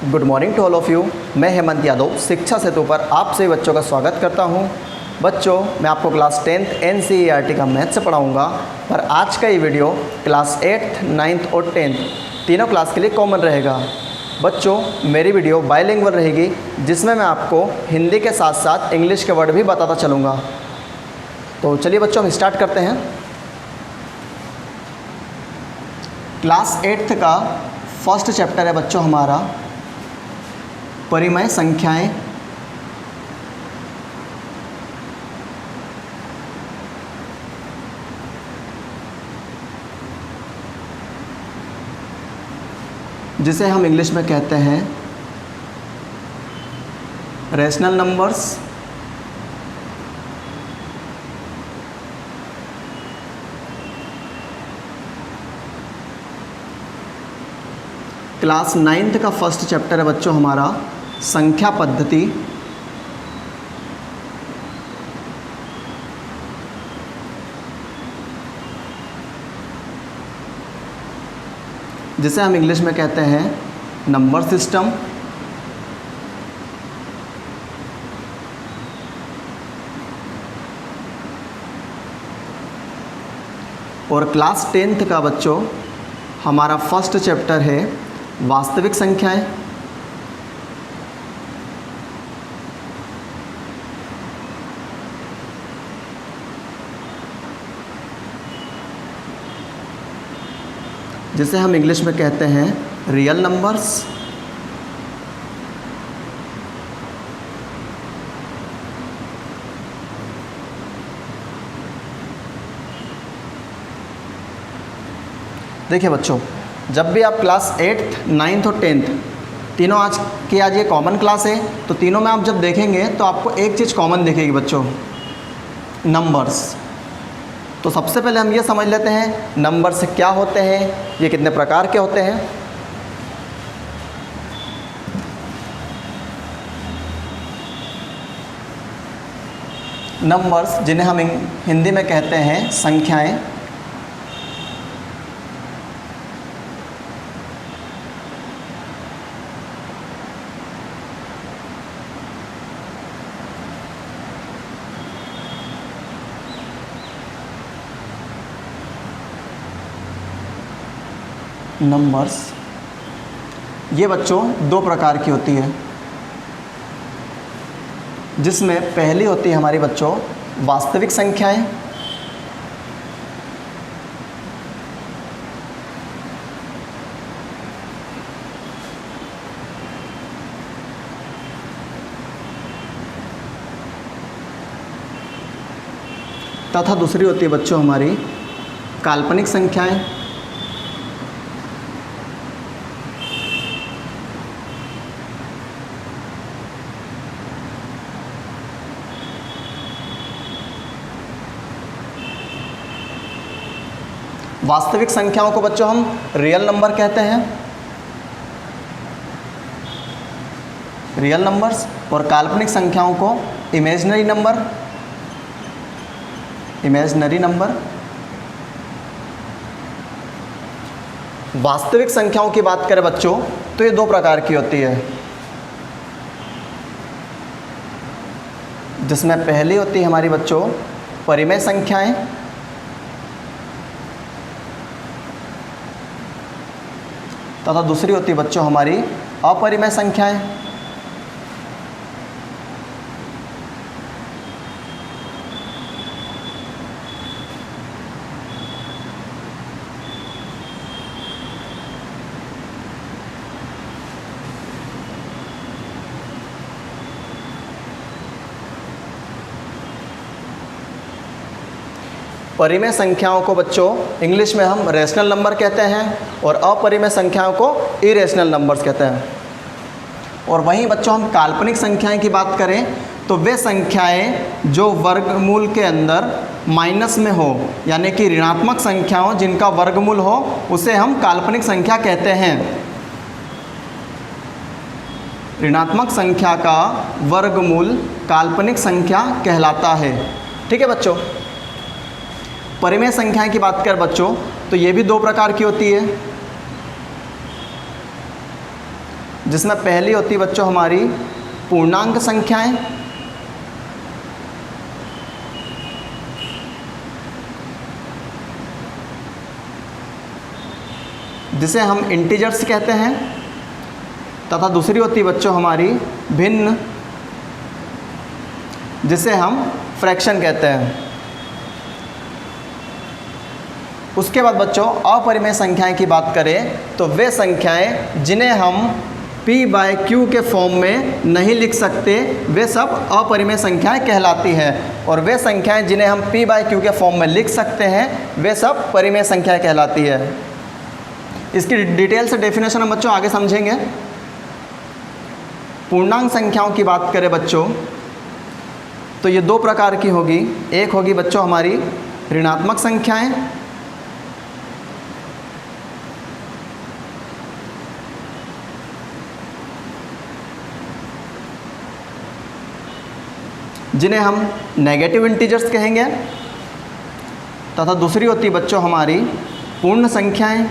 Good morning to all of you. मैं हेमंत यादव शिक्षा सेतु पर आप सभी बच्चों का स्वागत करता हूं। बच्चों, मैं आपको क्लास 10th NCERT का मैथ से पढ़ाऊंगा, पर आज का ये वीडियो क्लास 8th, 9th और 10th तीनों क्लास के लिए कॉमन रहेगा। बच्चों, मेरी वीडियो बाइलिंगुअल रहेगी, जिसमें मैं आपको हिंदी के साथ साथ इंग्लिश के वर्ड भी बताता चलूँगा। तो चलिए बच्चों, हम स्टार्ट करते हैं। क्लास 8th का फर्स्ट चैप्टर है बच्चों हमारा परिमेय संख्याएं। जिसे हम इंग्लिश में कहते हैं रैशनल नंबर्स। क्लास 9th का फर्स्ट चैप्टर है बच्चों हमारा संख्या पद्धति। जिसे हम इंग्लिश में कहते हैं नंबर सिस्टम। और क्लास 10th का बच्चों हमारा फर्स्ट चैप्टर है वास्तविक संख्याएं। जिसे हम इंग्लिश में कहते हैं रियल नंबर्स। देखिए बच्चों, जब भी आप क्लास 8th, 9th और 10th तीनों आज ये कॉमन क्लास है, तो तीनों में आप जब देखेंगे तो आपको एक चीज़ कॉमन दिखेगी बच्चों, नंबर्स। तो सबसे पहले हम ये समझ लेते हैं नंबर्स क्या होते हैं, ये कितने प्रकार के होते हैं। नंबर्स, जिन्हें हम हिंदी में कहते हैं संख्याएं। नंबर्स ये बच्चों दो प्रकार की होती है, जिसमें पहली होती है हमारी बच्चों वास्तविक संख्याएं। तथा दूसरी होती है बच्चों हमारी काल्पनिक संख्याएं। वास्तविक संख्याओं को बच्चों हम रियल नंबर कहते हैं, रियल नंबर्स। और काल्पनिक संख्याओं को इमेजिनरी नंबर, इमेजिनरी नंबर। वास्तविक संख्याओं की बात करें बच्चों तो ये दो प्रकार की होती है, जिसमें पहली होती है हमारी बच्चों परिमेय संख्याएं। तथा दूसरी होती है बच्चों हमारी अपरिमेय संख्याएं। परिमेय संख्याओं को बच्चों इंग्लिश में हम रैशनल नंबर कहते हैं, और अपरिमेय संख्याओं को इरेशनल नंबर्स कहते हैं। और वहीं बच्चों हम काल्पनिक संख्याएं की बात करें तो वे संख्याएं जो वर्गमूल के अंदर माइनस में हो, यानी कि ऋणात्मक संख्याओं जिनका वर्गमूल हो, उसे हम काल्पनिक संख्या कहते हैं। ऋणात्मक संख्या का वर्गमूल काल्पनिक संख्या कहलाता है। ठीक है बच्चों। परिमेय संख्याएं की बात कर बच्चों तो ये भी दो प्रकार की होती है। जिसमें पहली होती है बच्चों हमारी पूर्णांक संख्याएं, जिसे हम इंटीजर्स कहते हैं, तथा दूसरी होती है बच्चों हमारी भिन्न, जिसे हम फ्रैक्शन कहते हैं। उसके बाद बच्चों अपरिमेय संख्याएं की बात करें तो वे संख्याएं जिन्हें हम p/q के फॉर्म में नहीं लिख सकते वे सब अपरिमेय संख्याएं कहलाती हैं, और वे संख्याएं जिन्हें हम p/q के फॉर्म में लिख सकते हैं वे सब परिमेय संख्याएं कहलाती है। इसकी डिटेल से डेफिनेशन हम बच्चों आगे समझेंगे। पूर्णांक संख्याओं की बात करें बच्चों तो ये दो प्रकार की होगी। एक होगी बच्चों हमारी ऋणात्मक संख्याएं, जिन्हें हम नेगेटिव इंटीजर्स कहेंगे, तथा दूसरी होती बच्चों हमारी पूर्ण संख्याएं,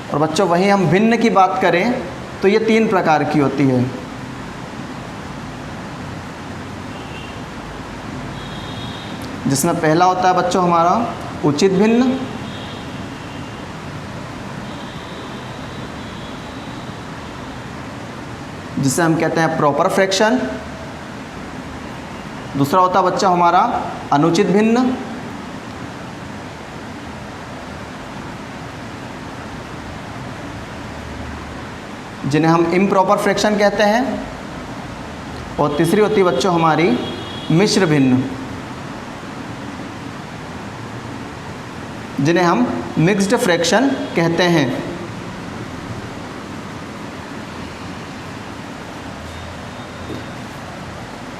और बच्चों वहीं हम भिन्न की बात करें तो ये तीन प्रकार की होती है। जिसमें पहला होता है बच्चों हमारा उचित भिन्न, जिसे हम कहते हैं प्रॉपर फ्रैक्शन। दूसरा होता है बच्चा हमारा अनुचित भिन्न, जिन्हें हम इम्प्रॉपर फ्रैक्शन कहते हैं। और तीसरी होती है बच्चों हमारी मिश्र भिन्न, जिन्हें हम मिक्स्ड फ्रैक्शन कहते हैं।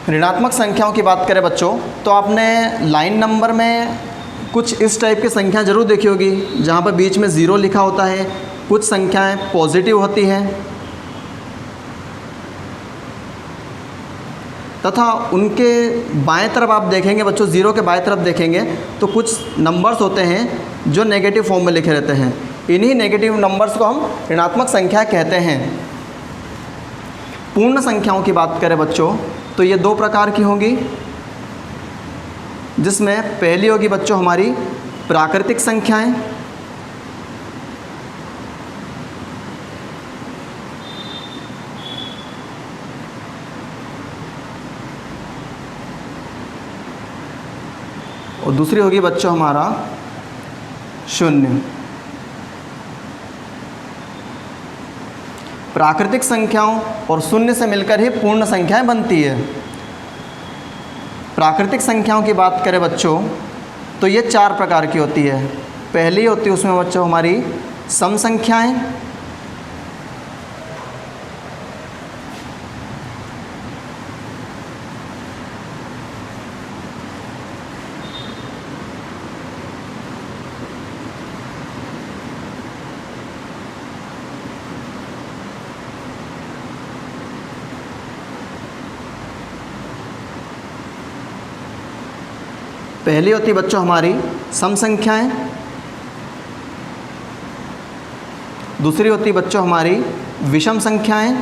ऋणात्मक संख्याओं की बात करें बच्चों तो आपने लाइन नंबर में कुछ इस टाइप की संख्या जरूर देखी होगी, जहाँ पर बीच में ज़ीरो लिखा होता है। कुछ संख्याएं पॉजिटिव होती हैं तथा उनके बाएं तरफ आप देखेंगे बच्चों, ज़ीरो के बाएं तरफ देखेंगे तो कुछ नंबर्स होते हैं जो नेगेटिव फॉर्म में लिखे रहते हैं। इन्हीं नेगेटिव नंबर्स को हम ऋणात्मक संख्या कहते हैं। पूर्ण संख्याओं की बात करें बच्चों तो ये दो प्रकार की होंगी, जिसमें पहली होगी बच्चों हमारी प्राकृतिक संख्याएं, और दूसरी होगी बच्चों हमारा शून्य। प्राकृतिक संख्याओं और शून्य से मिलकर ही पूर्ण संख्याएं बनती है। प्राकृतिक संख्याओं की बात करें बच्चों तो ये चार प्रकार की होती है। पहली होती है उसमें बच्चों हमारी सम संख्याएं, पहली होती है बच्चों हमारी सम संख्याएं, दूसरी होती है बच्चों हमारी विषम संख्याएं,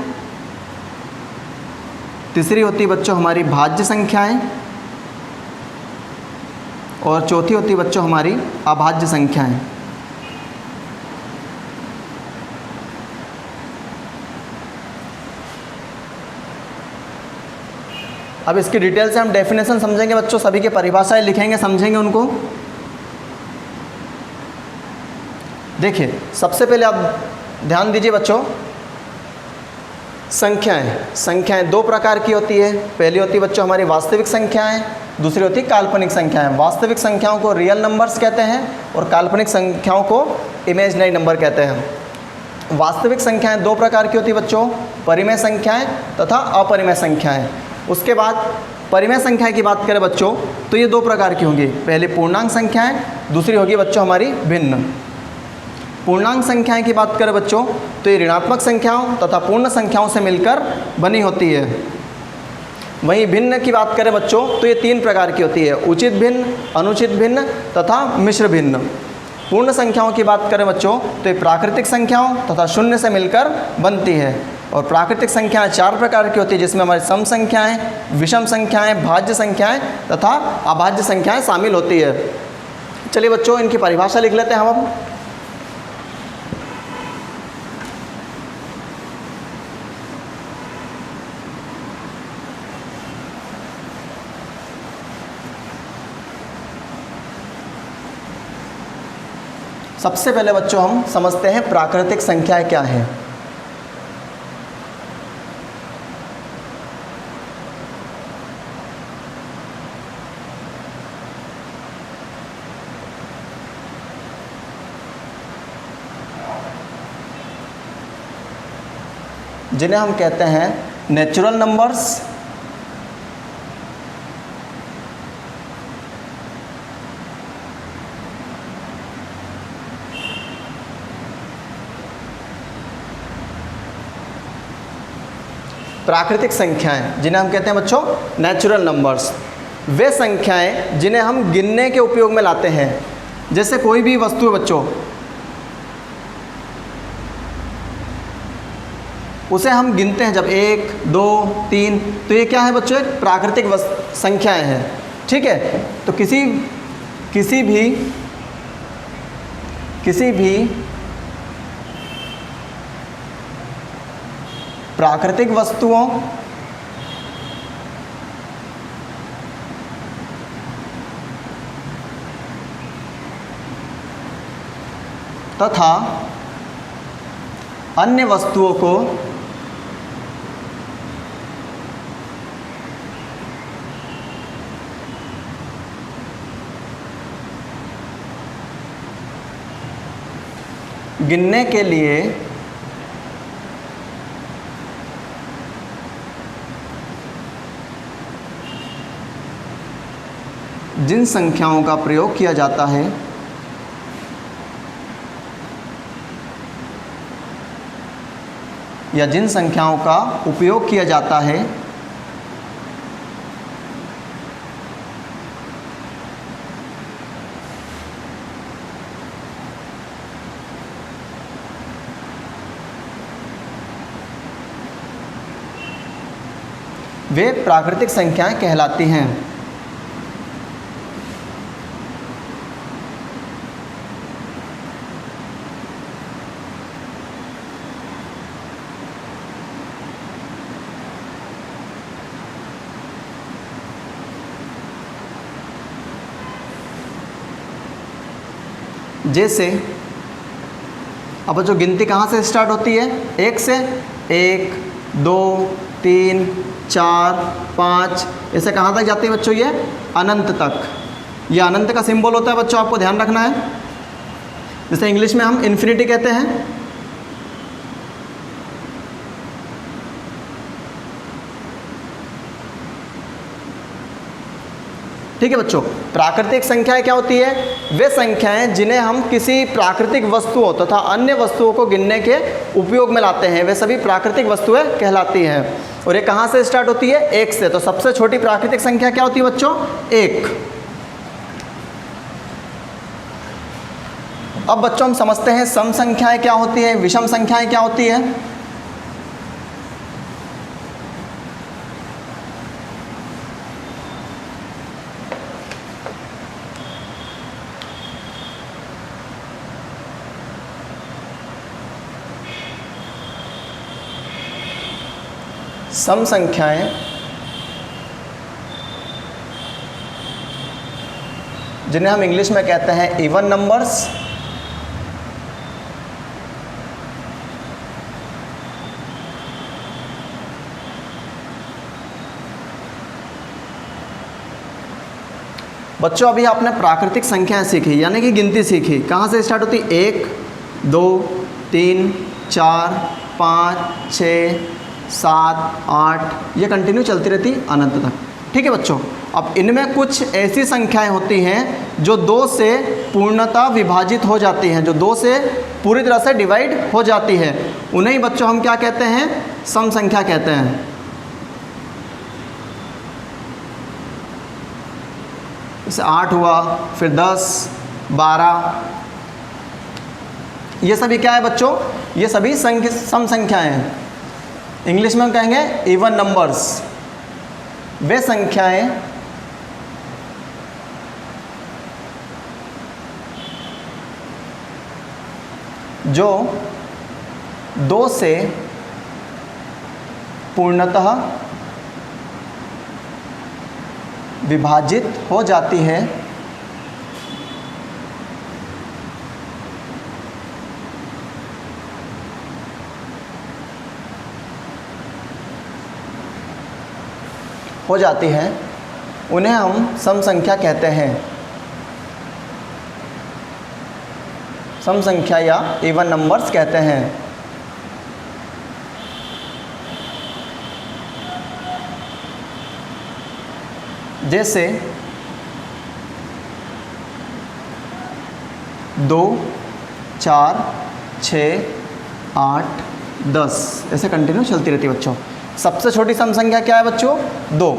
तीसरी होती है बच्चों हमारी भाज्य संख्याएं, और चौथी होती है बच्चों हमारी अभाज्य संख्याएं। अब इसकी डिटेल से हम डेफिनेशन समझेंगे बच्चों, सभी के परिभाषाएं लिखेंगे, समझेंगे उनको। देखिए सबसे पहले आप ध्यान दीजिए बच्चों, संख्याएं दो प्रकार की होती है। पहली होती है बच्चों हमारी वास्तविक संख्याएं, दूसरी होती है काल्पनिक संख्याएं। वास्तविक संख्याओं को रियल नंबर्स कहते हैं और काल्पनिक संख्याओं को इमेजिनरी नंबर कहते हैं। वास्तविक संख्याएं दो प्रकार की होती है बच्चों, परिमेय संख्याएं तथा अपरिमेय संख्याएं। उसके बाद परिमेय संख्याएं की बात करें बच्चों तो ये दो प्रकार की होंगी। पहले पूर्णांक संख्याएं, दूसरी होगी बच्चों हमारी भिन्न। पूर्णांक संख्याएं की बात करें बच्चों तो ये ऋणात्मक संख्याओं तथा पूर्ण संख्याओं से मिलकर बनी होती है। वहीं भिन्न की बात करें बच्चों तो ये 3 प्रकार की होती है, उचित भिन्न, अनुचित भिन्न तथा मिश्र भिन्न। पूर्ण संख्याओं की बात करें बच्चों तो ये प्राकृतिक संख्याओं तथा शून्य से मिलकर बनती है। और प्राकृतिक संख्याएं 4 प्रकार की होती है, जिसमें हमारी सम संख्याएं, विषम संख्याएं, भाज्य संख्याएं तथा अभाज्य संख्याएं शामिल होती है। चलिए बच्चों इनकी परिभाषा लिख लेते हैं हम अब। सबसे पहले बच्चों हम समझते हैं प्राकृतिक संख्याएं क्या है। जिन्हें हम कहते हैं नेचुरल नंबर्स, प्राकृतिक संख्याएं जिन्हें हम कहते हैं बच्चों नेचुरल नंबर्स, वे संख्याएं जिन्हें हम गिनने के उपयोग में लाते हैं। जैसे कोई भी वस्तु है बच्चों, उसे हम गिनते हैं जब 1, 2, 3, तो ये क्या है बच्चों, एक प्राकृतिक संख्याएं हैं। ठीक है, तो किसी भी प्राकृतिक वस्तुओं तथा अन्य वस्तुओं को गिनने के लिए जिन संख्याओं का प्रयोग किया जाता है या जिन संख्याओं का उपयोग किया जाता है वे प्राकृतिक संख्याएं कहलाती हैं। जैसे अब जो गिनती कहाँ से स्टार्ट होती है, 1 से, 1, 2, 3, 4, 5, ऐसे कहाँ तक जाती है बच्चों, ये अनंत तक। ये अनंत का सिंबल होता है बच्चों, आपको ध्यान रखना है। जैसे इंग्लिश में हम इन्फिनिटी कहते हैं। ठीक है बच्चों, प्राकृतिक संख्याएं क्या होती है, वे संख्याएं जिन्हें हम किसी प्राकृतिक वस्तुओं तथा अन्य वस्तुओं को गिनने के उपयोग में लाते हैं, वे सभी प्राकृतिक वस्तुएं कहलाती हैं। और ये कहाँ से स्टार्ट होती है, 1 से। तो सबसे छोटी प्राकृतिक संख्या क्या होती है बच्चों, 1। अब बच्चों हम समझते हैं सम संख्याएं क्या होती है, विषम संख्याएं क्या होती है। सम संख्याएं जिन्हें हम इंग्लिश में कहते हैं इवन नंबर्स, बच्चों अभी आपने प्राकृतिक संख्याएं सीखी, यानी कि गिनती सीखी। कहाँ से स्टार्ट होती, 1, 2, 3, 4, 5, 6, 7, 8, ये कंटिन्यू चलती रहती अनंत तक। ठीक है बच्चों, अब इनमें कुछ ऐसी संख्याएं होती हैं जो 2 से पूर्णतः विभाजित हो जाती हैं, जो 2 से पूरी तरह से डिवाइड हो जाती है। उन्हें बच्चों हम क्या कहते हैं, सम संख्या कहते हैं। जैसे 8 हुआ, फिर 10, 12, ये सभी क्या है बच्चों? ये सभी सम संख्याएं हैं। इंग्लिश में हम कहेंगे इवन नंबर्स। वे संख्याएं जो 2 से पूर्णतः विभाजित हो जाती है उन्हें हम सम संख्या कहते हैं। सम संख्या या इवन नंबर्स कहते हैं। जैसे 2, 4, 6, 8, 10 ऐसे कंटिन्यू चलती रहती है बच्चों। सबसे छोटी सम संख्या क्या है बच्चों? 2।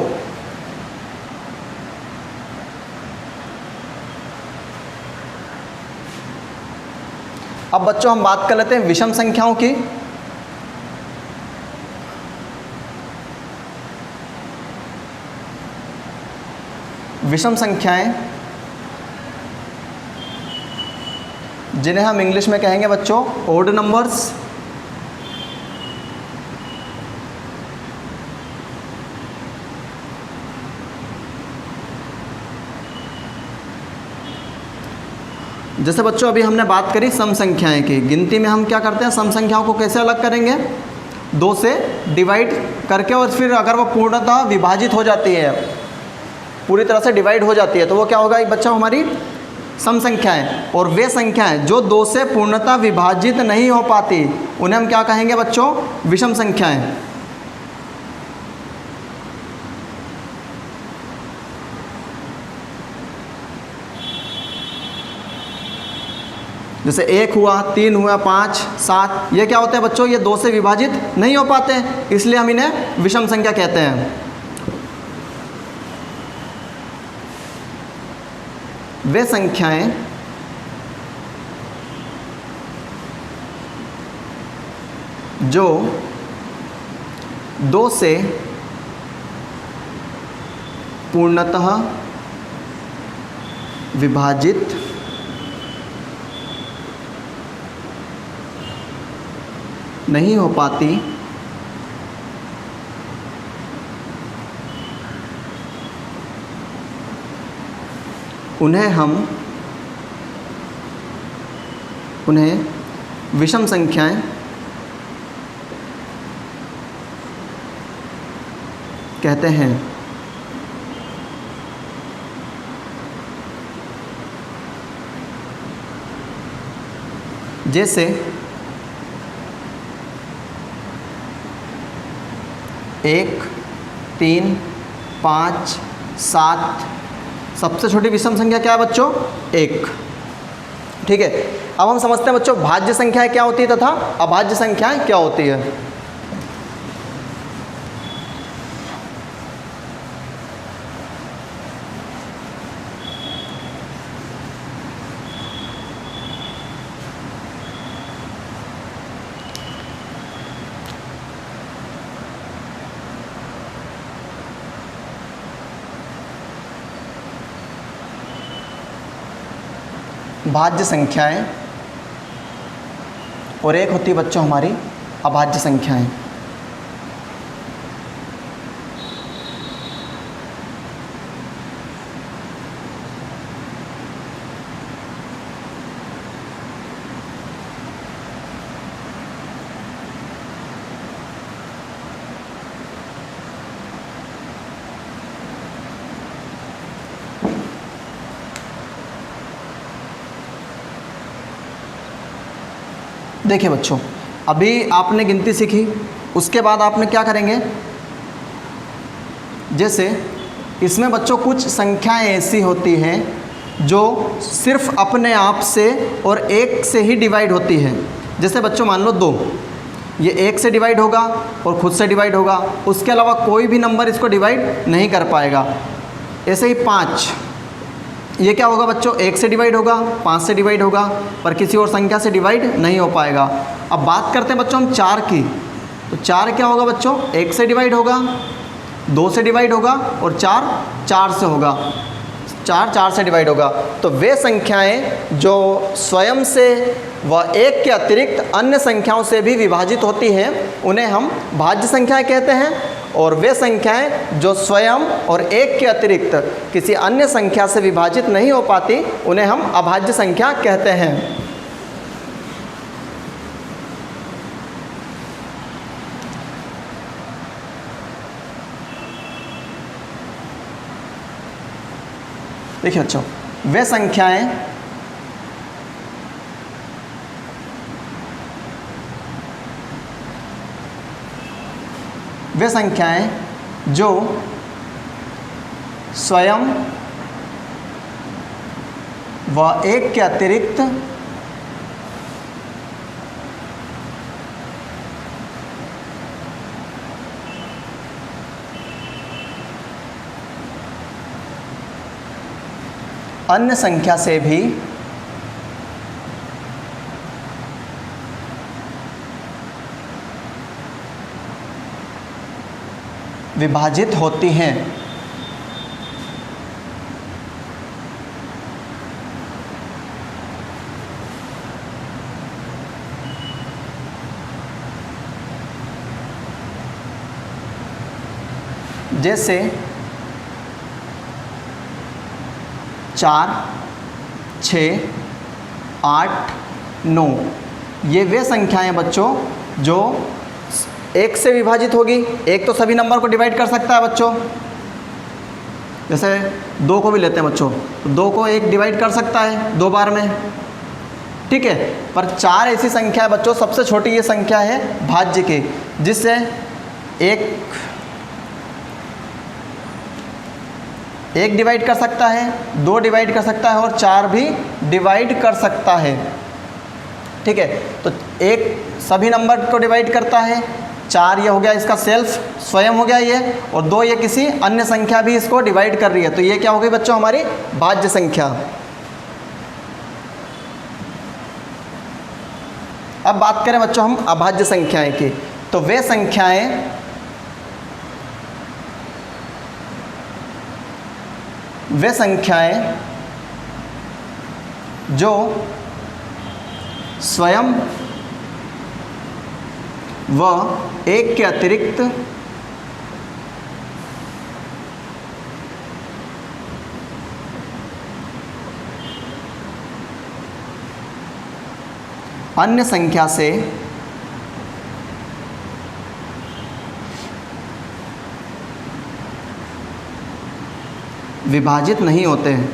अब बच्चों हम बात कर लेते हैं विषम संख्याओं की। विषम संख्याएं जिन्हें हम इंग्लिश में कहेंगे बच्चों ओड नंबर्स। जैसे बच्चों अभी हमने बात करी सम संख्याएं की। गिनती में हम क्या करते हैं? सम संख्याओं को कैसे अलग करेंगे? 2 से डिवाइड करके, और फिर अगर वो पूर्णतः विभाजित हो जाती है, पूरी तरह से डिवाइड हो जाती है, तो वो क्या होगा एक बच्चा? हमारी सम संख्याएं। और वे संख्याएं जो 2 से पूर्णतः विभाजित नहीं हो पाती उन्हें हम क्या कहेंगे बच्चों? विषम संख्याएं। जैसे 1 हुआ, 3 हुआ, 5, 7, ये क्या होते हैं बच्चों? ये 2 से विभाजित नहीं हो पाते हैं, इसलिए हम इन्हें विषम संख्या कहते हैं। वे संख्याएं जो 2 से पूर्णतः विभाजित नहीं हो पाती उन्हें विषम संख्याएं कहते हैं। जैसे 1, 3, 5, 7, सबसे छोटी विषम संख्या क्या है बच्चों? 1। ठीक है, अब हम समझते हैं बच्चों भाज्य संख्याएं क्या होती है तथा अभाज्य संख्याएं क्या होती है। भाज्य संख्याएं और एक होती है बच्चों हमारी अभाज्य संख्याएं। देखिए बच्चों, अभी आपने गिनती सीखी, उसके बाद आपने क्या करेंगे? जैसे इसमें बच्चों कुछ संख्याएं ऐसी होती हैं जो सिर्फ अपने आप से और 1 से ही डिवाइड होती है। जैसे बच्चों मान लो 2, ये 1 से डिवाइड होगा और खुद से डिवाइड होगा, उसके अलावा कोई भी नंबर इसको डिवाइड नहीं कर पाएगा। ऐसे ही 5, ये क्या होगा बच्चों, 1 से डिवाइड होगा, 5 से डिवाइड होगा, पर किसी और संख्या से डिवाइड नहीं हो पाएगा। अब बात करते हैं बच्चों हम 4 की, तो 4 क्या होगा बच्चों, 1 से डिवाइड होगा, 2 से डिवाइड होगा और 4 से होगा, 4 से डिवाइड होगा। तो वे संख्याएं जो स्वयं से व 1 के अतिरिक्त अन्य संख्याओं से भी विभाजित होती हैं उन्हें हम भाज्य संख्याएं कहते हैं, और वे संख्याएं जो स्वयं और 1 के अतिरिक्त किसी अन्य संख्या से विभाजित नहीं हो पाती उन्हें हम अभाज्य संख्या कहते हैं। देखिए बच्चों, वे संख्याएं जो स्वयं व 1 के अतिरिक्त अन्य संख्या से भी विभाजित होती हैं। जैसे 4, 6, 8, 9 ये वे संख्याएं बच्चों जो 1 से विभाजित होगी। 1 तो सभी नंबर को डिवाइड कर सकता है बच्चों, जैसे 2 को भी लेते हैं बच्चों, तो 2 को 1 डिवाइड कर सकता है 2 बार में, ठीक है। पर 4 ऐसी संख्या है बच्चों, सबसे छोटी ये संख्या है भाज्य की, जिससे 1 डिवाइड कर सकता है, 2 डिवाइड कर सकता है और 4 भी डिवाइड कर सकता है, ठीक है। तो 1 सभी नंबर को डिवाइड करता है, 4 ये हो गया इसका सेल्फ स्वयं हो गया ये, और 2 ये किसी अन्य संख्या भी इसको डिवाइड कर रही है, तो ये क्या हो गई बच्चों हमारी भाज्य संख्या। अब बात करें बच्चों हम अभाज्य संख्याएं की, तो वे संख्याएं जो स्वयं व 1 के अतिरिक्त अन्य संख्या से विभाजित नहीं होते हैं।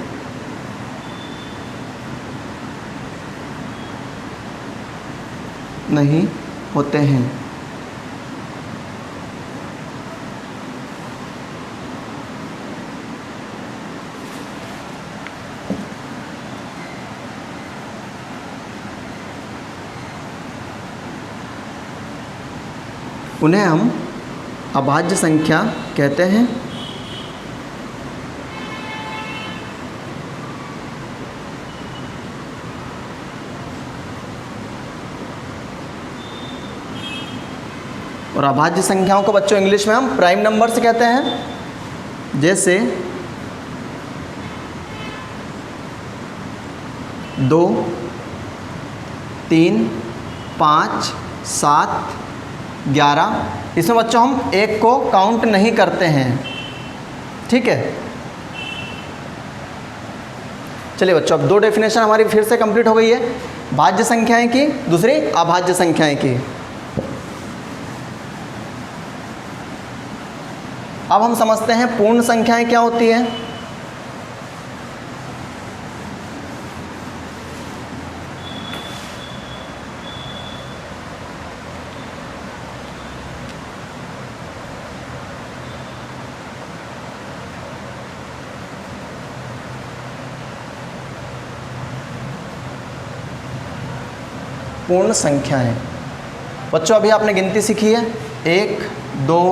उन्हें हम अभाज्य संख्या कहते हैं। और अभाज्य संख्याओं को बच्चों इंग्लिश में हम प्राइम नंबर्स कहते हैं, जैसे 2, 3, 5, 7, 11। इसमें बच्चों हम 1 को काउंट नहीं करते हैं, ठीक है। चलिए बच्चों, अब 2 डेफिनेशन हमारी फिर से कंप्लीट हो गई है, भाज्य संख्याएं की, दूसरी अभाज्य संख्याएं की। अब हम समझते हैं पूर्ण संख्याएं क्या होती हैं। पूर्ण संख्याएं बच्चों, अभी आपने गिनती सीखी है, 1, 2,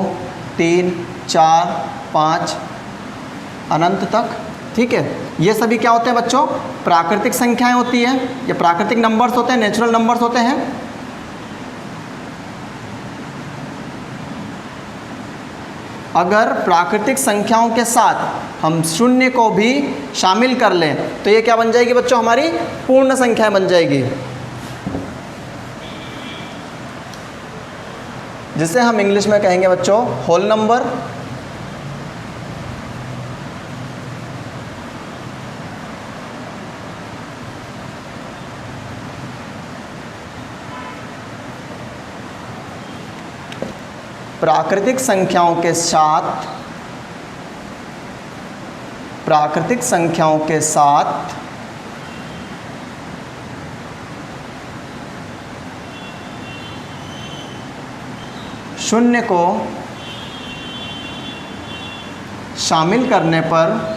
3, 4, 5 अनंत तक, ठीक है, ये सभी क्या होते हैं बच्चों, प्राकृतिक संख्याएं होती हैं, ये प्राकृतिक नंबर्स होते हैं, नेचुरल नंबर्स होते हैं। अगर प्राकृतिक संख्याओं के साथ हम शून्य को भी शामिल कर लें तो ये क्या बन जाएगी बच्चों, हमारी पूर्ण संख्या बन जाएगी, जिसे हम इंग्लिश में कहेंगे बच्चों होल नंबर। प्राकृतिक संख्याओं के साथ शून्य को शामिल करने पर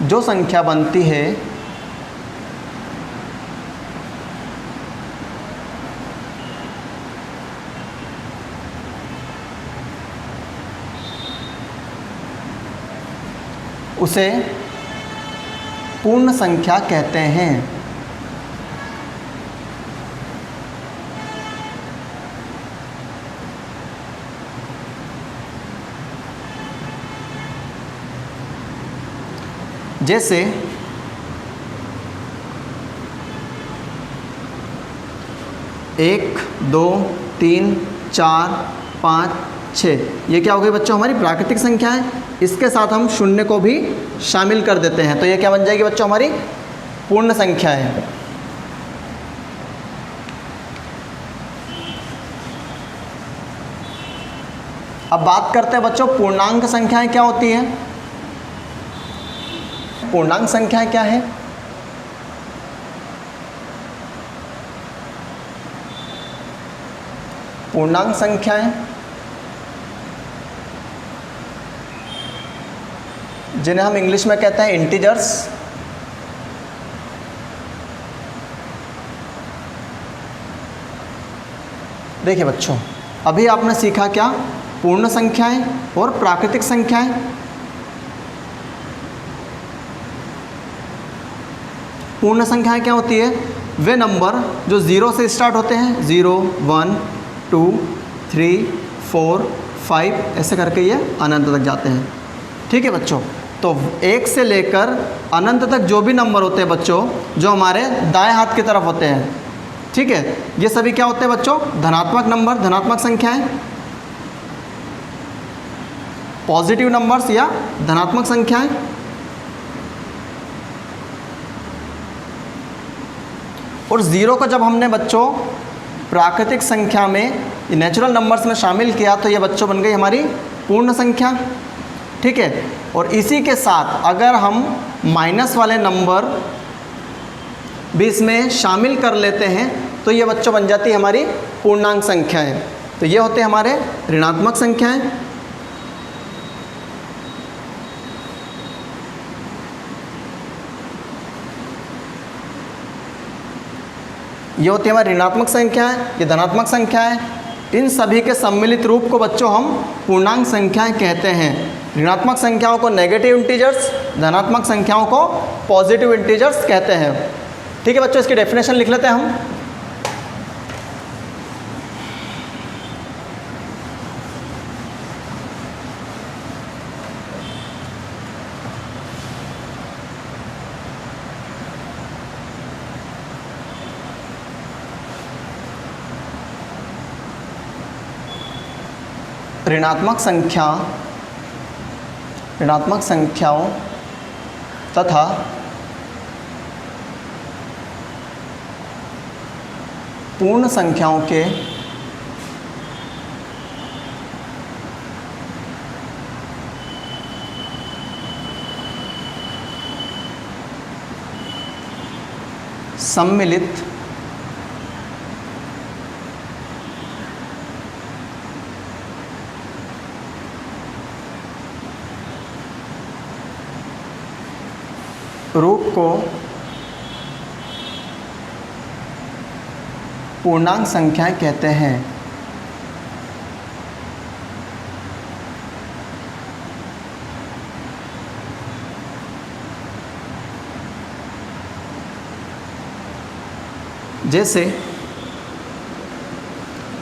जो संख्या बनती है उसे पूर्ण संख्या कहते हैं। जैसे 1 2 3 4 5 6, ये क्या हो गई बच्चों, हमारी प्राकृतिक संख्या है। इसके साथ हम शून्य को भी शामिल कर देते हैं तो ये क्या बन जाएगी बच्चों, हमारी पूर्ण संख्या है। अब बात करते हैं बच्चों पूर्णांक संख्याएं क्या होती हैं। पूर्णांक संख्याएं क्या है, पूर्णांक संख्याएं जिन्हें हम इंग्लिश में कहते हैं इंटीजर्स। देखिए बच्चों, अभी आपने सीखा क्या, पूर्ण संख्याएं और प्राकृतिक संख्याएं। पूर्ण संख्याएं क्या होती है, वे नंबर जो 0 से स्टार्ट होते हैं, 0 1 2 3 4 5 ऐसे करके ये अनंत तक जाते हैं। ठीक है बच्चों, तो 1 से लेकर अनंत तक जो भी नंबर होते हैं बच्चों, जो हमारे दाएं हाथ की तरफ होते हैं, ठीक है, ये सभी क्या होते हैं बच्चों, धनात्मक नंबर, धनात्मक संख्याएं, पॉजिटिव नंबर्स या धनात्मक संख्याएं। और 0 को जब हमने बच्चों प्राकृतिक संख्या में, नेचुरल नंबर्स में शामिल किया तो ये बच्चों बन गई हमारी पूर्ण संख्या। ठीक है, और इसी के साथ अगर हम माइनस वाले नंबर भी इसमें शामिल कर लेते हैं तो ये बच्चों बन जाती है हमारी पूर्णांक संख्याएं। तो ये होते हैं हमारे ऋणात्मक संख्याएं। ये होती है हमारी ऋणात्मक संख्याएं, ये धनात्मक संख्याएं। इन सभी के सम्मिलित रूप को बच्चों हम पूर्णांक संख्याएं कहते हैं। ऋणात्मक संख्याओं को नेगेटिव इंटीजर्स, धनात्मक संख्याओं को पॉजिटिव इंटीजर्स कहते हैं। ठीक है बच्चों, इसकी डेफिनेशन लिख लेते हैं हम। ऋणात्मक संख्याओं तथा पूर्ण संख्याओं के सम्मिलित रूप को पूर्णांक संख्याएं कहते हैं। जैसे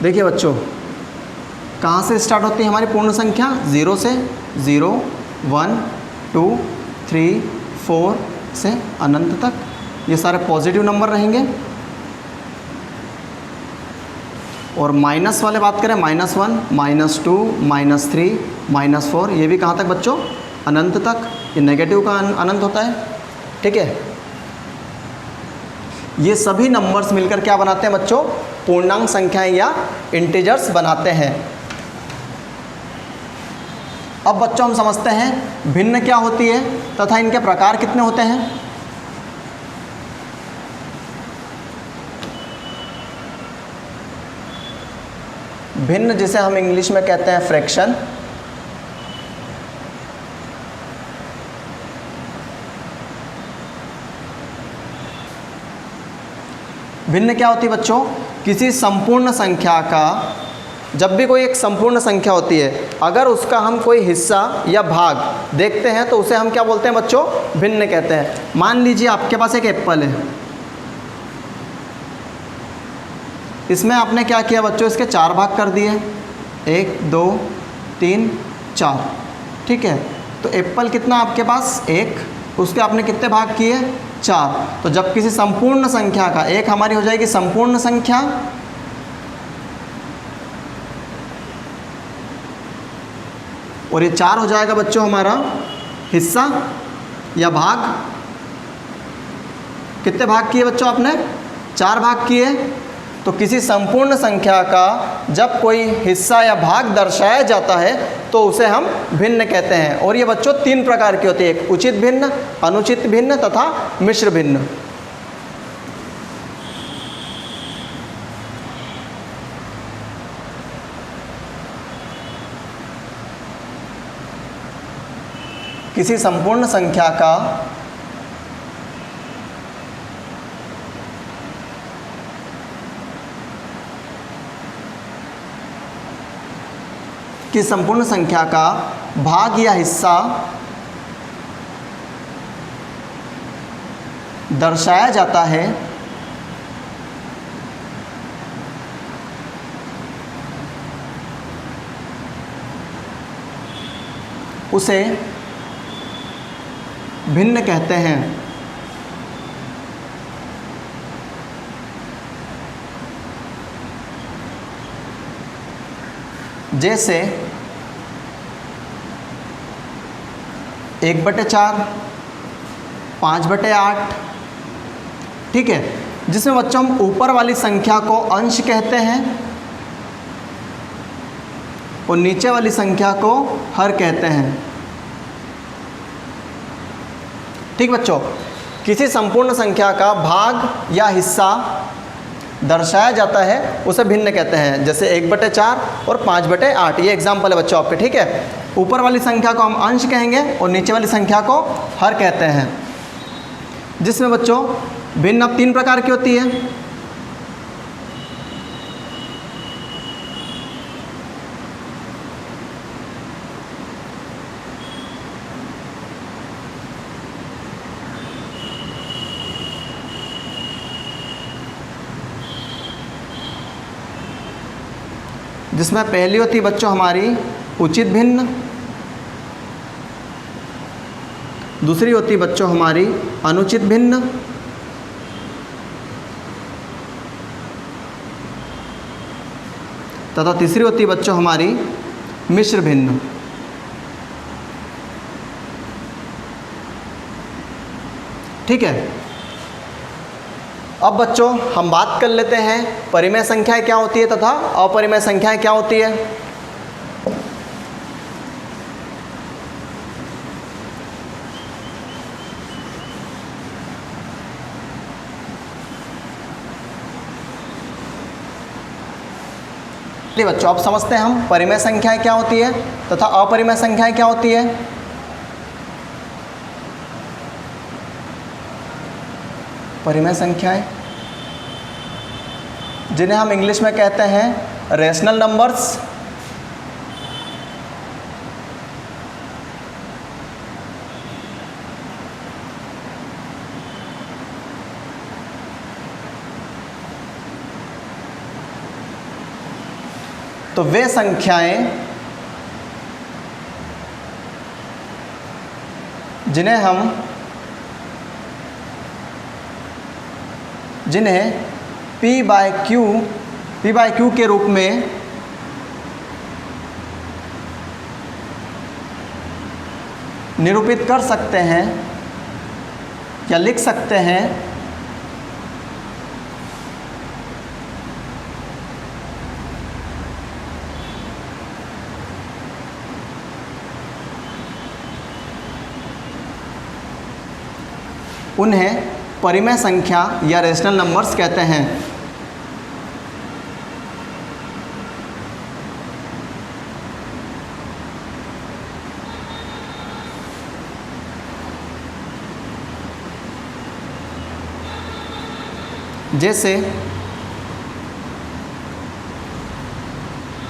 देखिए बच्चों, कहाँ से स्टार्ट होती है हमारी पूर्ण संख्या? 0 से। 0, 1, 2, 3, 4 से अनंत तक, ये सारे पॉजिटिव नंबर रहेंगे। और माइनस वाले बात करें, -1, -2, -3, -4, ये भी कहाँ तक बच्चों? अनंत तक। ये नेगेटिव का अनंत होता है, ठीक है। ये सभी नंबर्स मिलकर क्या बनाते हैं बच्चों? पूर्णांक संख्याएं या इंटीजर्स बनाते हैं। अब बच्चों हम समझते हैं भिन्न क्या होती है तथा इनके प्रकार कितने होते हैं। भिन्न जिसे हम इंग्लिश में कहते हैं फ्रैक्शन। भिन्न क्या होती है बच्चों? किसी संपूर्ण संख्या का, जब भी कोई एक संपूर्ण संख्या होती है, अगर उसका हम कोई हिस्सा या भाग देखते हैं तो उसे हम क्या बोलते हैं बच्चों? भिन्न कहते हैं। मान लीजिए आपके पास एक एप्पल है, इसमें आपने क्या किया बच्चों? इसके 4 भाग कर दिए, 1, 2, 3, 4, ठीक है। तो एप्पल कितना आपके पास? 1, उसके आपने कितने भाग किए? 4। तो जब किसी संपूर्ण संख्या का, एक हमारी हो जाएगी संपूर्ण संख्या, और ये 4 हो जाएगा बच्चों हमारा हिस्सा या भाग। कितने भाग किए बच्चों आपने? 4 भाग किए। तो किसी संपूर्ण संख्या का जब कोई हिस्सा या भाग दर्शाया जाता है तो उसे हम भिन्न कहते हैं। और ये बच्चों 3 प्रकार की होती है, एक उचित भिन्न, अनुचित भिन्न तथा मिश्र भिन्न। किसी संपूर्ण संख्या का संपूर्ण संख्या का भाग या हिस्सा दर्शाया जाता है उसे भिन्न कहते हैं। जैसे 1/4, 5/8, ठीक है, जिसमें बच्चों हम ऊपर वाली संख्या को अंश कहते हैं और नीचे वाली संख्या को हर कहते हैं। ठीक बच्चों, किसी संपूर्ण संख्या का भाग या हिस्सा दर्शाया जाता है उसे भिन्न कहते हैं। जैसे 1/4 और 5/8, ये एग्जाम्पल है बच्चों आपके, ठीक है। ऊपर वाली संख्या को हम अंश कहेंगे और नीचे वाली संख्या को हर कहते हैं। जिसमें बच्चों भिन्न अब 3 प्रकार की होती है। जिसमें पहली होती है बच्चों हमारी उचित भिन्न, दूसरी होती है बच्चों हमारी अनुचित भिन्न, तथा तीसरी होती है बच्चों हमारी मिश्र भिन्न। ठीक है। अब बच्चों हम बात कर लेते हैं परिमेय संख्याएं क्या होती है तथा अपरिमेय संख्याएं क्या होती है। बच्चों अब समझते हैं हम परिमेय संख्याएं क्या होती है तथा अपरिमेय संख्याएं क्या होती है। परिमेय संख्याएं जिन्हें हम इंग्लिश में कहते हैं रेशनल नंबर्स। तो वे संख्याएं जिन्हें P बाय क्यू के रूप में निरूपित कर सकते हैं या लिख सकते हैं, उन्हें परिमेय संख्या या रेशनल नंबर्स कहते हैं। जैसे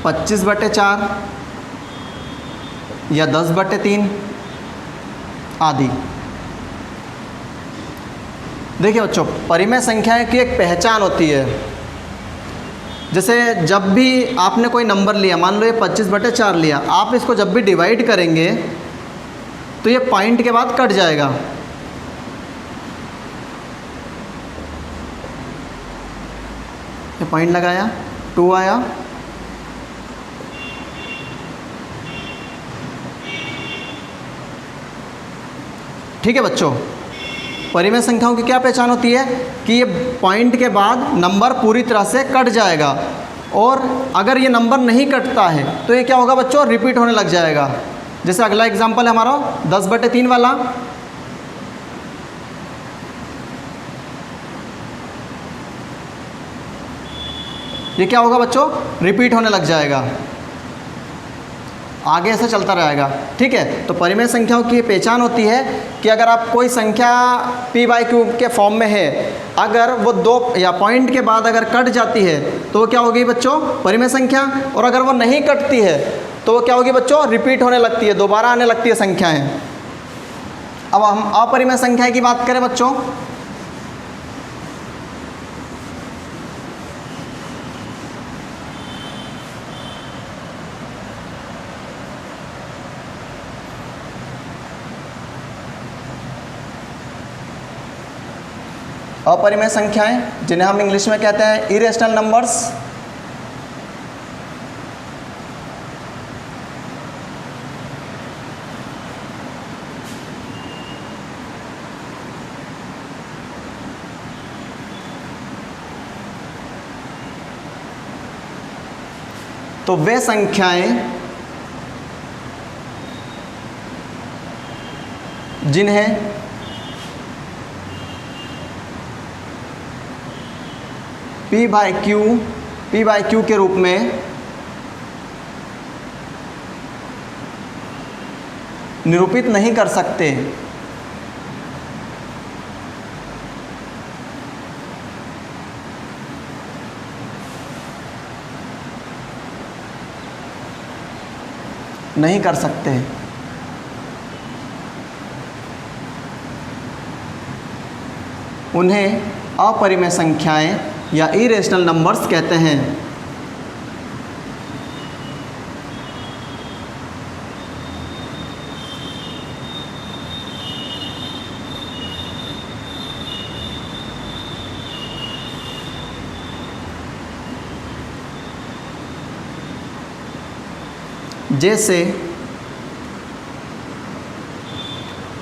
25/4 या 10/3 आदि। देखिए बच्चों, परिमेय संख्याएं की एक पहचान होती है। जैसे जब भी आपने कोई नंबर लिया, मान लो ये 25/4 लिया, आप इसको जब भी डिवाइड करेंगे तो ये पॉइंट के बाद कट जाएगा। ये पॉइंट लगाया, 2 आया, ठीक है बच्चों। परिमेय संख्याओं की क्या पहचान होती है कि ये पॉइंट के बाद नंबर पूरी तरह से कट जाएगा, और अगर ये नंबर नहीं कटता है तो ये क्या होगा बच्चों, रिपीट होने लग जाएगा। जैसे अगला एग्जांपल है हमारा 10/3 वाला। ये क्या होगा बच्चों, रिपीट होने लग जाएगा, आगे ऐसे चलता रहेगा, ठीक है। तो परिमेय संख्याओं की पहचान होती है कि अगर आप कोई संख्या P/Q के फॉर्म में है, अगर वो 2 या पॉइंट के बाद अगर कट जाती है तो वो क्या होगी बच्चों, परिमेय संख्या। और अगर वो नहीं कटती है तो वो क्या होगी बच्चों, रिपीट होने लगती है, दोबारा आने लगती है संख्याएं। अब हम अपरिमेय संख्या की बात करें बच्चों, अपरिमेय संख्याएं जिन्हें हम इंग्लिश में कहते हैं इरेशनल नंबर्स। तो वे संख्याएं जिन्हें P/Q के रूप में निरूपित नहीं कर सकते, नहीं कर सकते, उन्हें अपरिमेय संख्याएं या इरेशनल नंबर्स कहते हैं। जैसे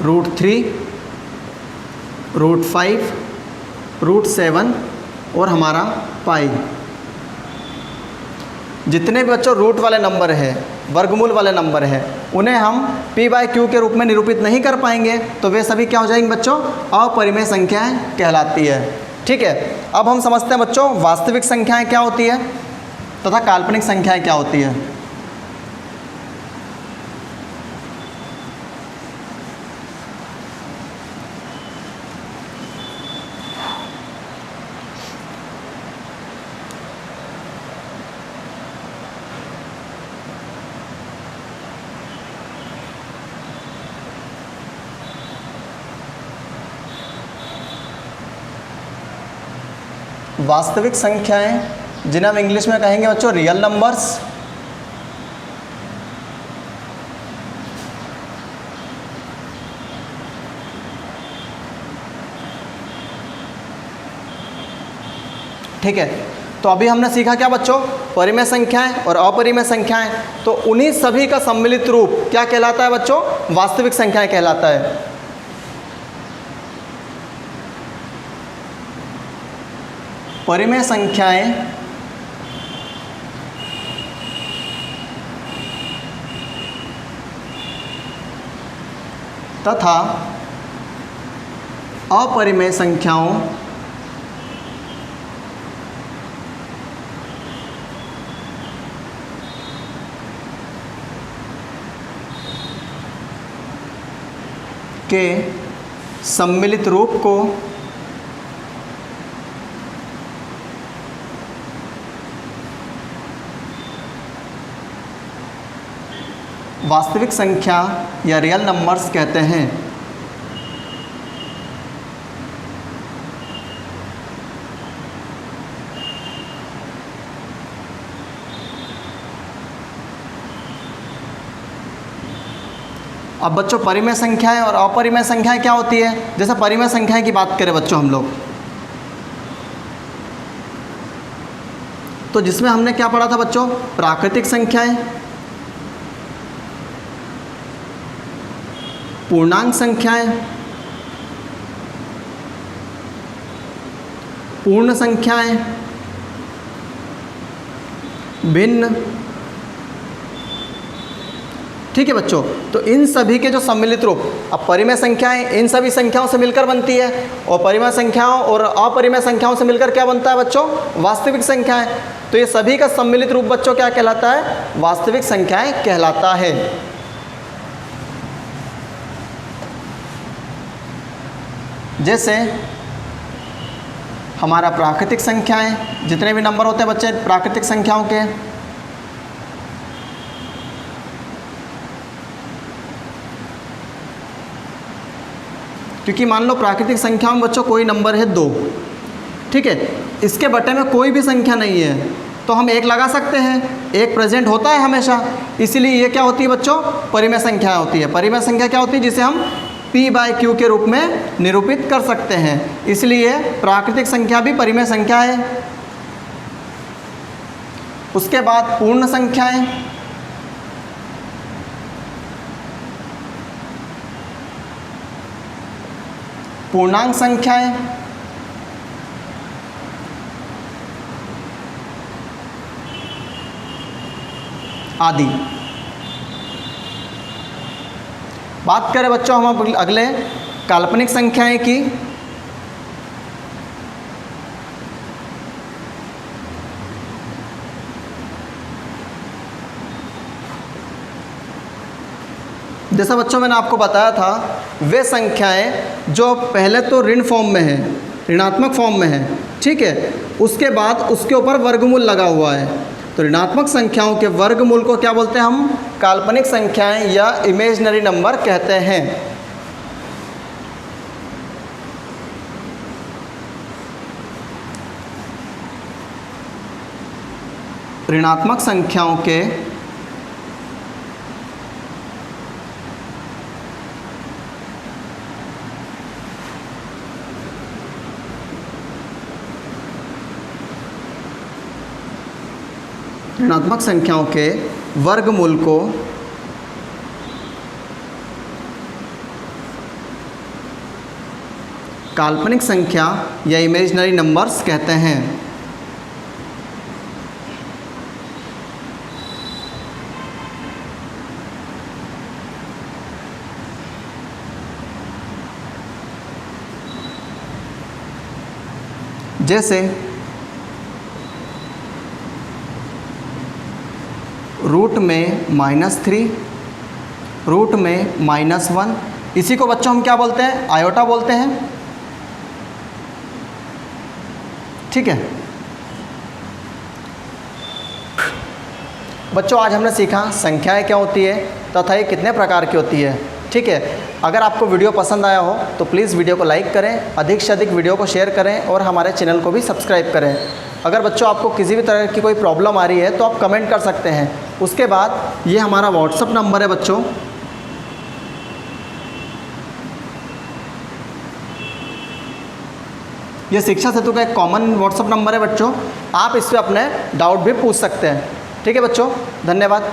√3, √5, √7 और हमारा पाई। जितने भी बच्चों रूट वाले नंबर है, वर्गमूल वाले नंबर है, उन्हें हम P/Q के रूप में निरूपित नहीं कर पाएंगे, तो वे सभी क्या हो जाएंगे बच्चों, अपरिमेय संख्याएं कहलाती है, ठीक है। अब हम समझते हैं बच्चों वास्तविक संख्याएं क्या होती है तथा काल्पनिक संख्याएं क्या होती है। वास्तविक संख्याएं, जिन्हें हम इंग्लिश में कहेंगे बच्चों रियल नंबर्स। ठीक है, तो अभी हमने सीखा क्या बच्चों, परिमेय संख्याएं और अपरिमेय संख्याएं। तो उन्हीं सभी का सम्मिलित रूप क्या कहलाता है बच्चों, वास्तविक संख्याएं कहलाता है। परिमेय संख्याएं तथा अपरिमेय संख्याओं के सम्मिलित रूप को वास्तविक संख्या या रियल नंबर्स कहते हैं। अब बच्चों परिमेय संख्याएं और अपरिमेय संख्याएं क्या होती है। जैसे परिमेय संख्याएं की बात करें बच्चों हम लोग, तो जिसमें हमने क्या पढ़ा था बच्चों, प्राकृतिक संख्याएं, पूर्णांक संख्याएं, पूर्ण संख्याएं, भिन्न। ठीक है बच्चों, तो इन सभी के जो सम्मिलित रूप, अब परिमेय संख्याएं इन सभी संख्याओं से मिलकर बनती है और परिमेय संख्याओं और अपरिमेय संख्याओं से मिलकर क्या बनता है बच्चों, वास्तविक संख्याएं। तो ये सभी का सम्मिलित रूप बच्चों क्या कहलाता है, वास्तविक संख्याएं कहलाता है। जैसे हमारा प्राकृतिक संख्याएं, जितने भी नंबर होते हैं बच्चे प्राकृतिक संख्याओं के, क्योंकि मान लो प्राकृतिक संख्याओं में बच्चों कोई नंबर है 2, ठीक है, इसके बटे में कोई भी संख्या नहीं है, तो हम 1 लगा सकते हैं, 1 प्रेजेंट होता है हमेशा, इसीलिए ये क्या होती है बच्चों, परिमेय संख्या होती है। परिमेय संख्या क्या होती है, जिसे हम P/Q के रूप में निरूपित कर सकते हैं, इसलिए प्राकृतिक संख्या भी परिमेय संख्या है। उसके बाद पूर्ण संख्याएं, पूर्णांक संख्याएं, आदि। बात करें बच्चों हम अगले काल्पनिक संख्याएं की, जैसा बच्चों मैंने आपको बताया था, वे संख्याएं जो पहले तो ऋण फॉर्म में है, ऋणात्मक फॉर्म में है, ठीक है, उसके बाद उसके ऊपर वर्गमूल लगा हुआ है। तो ऋणात्मक संख्याओं के वर्गमूल को क्या बोलते हैं हम, काल्पनिक संख्याएं या इमेजिनरी नंबर कहते हैं। ऋणात्मक संख्याओं के ऋणात्मक संख्याओं के वर्गमूल को काल्पनिक संख्या या इमेजिनरी नंबर्स कहते हैं। जैसे रूट में -3, रूट में -1, इसी को बच्चों हम क्या बोलते हैं, आयोटा बोलते हैं। ठीक है बच्चों, आज हमने सीखा संख्याएं क्या होती है तथा ये कितने प्रकार की होती है। ठीक है। अगर आपको वीडियो पसंद आया हो तो प्लीज़ वीडियो को लाइक करें, अधिक से अधिक वीडियो को शेयर करें और हमारे चैनल को भी सब्सक्राइब करें। अगर बच्चों आपको किसी भी तरह की कोई प्रॉब्लम आ रही है तो आप कमेंट कर सकते हैं। उसके बाद ये हमारा व्हाट्सअप नंबर है बच्चों, ये शिक्षा सेतु का एक कॉमन व्हाट्सअप नंबर है बच्चों, आप इस पर अपने डाउट भी पूछ सकते हैं। ठीक है बच्चों, धन्यवाद।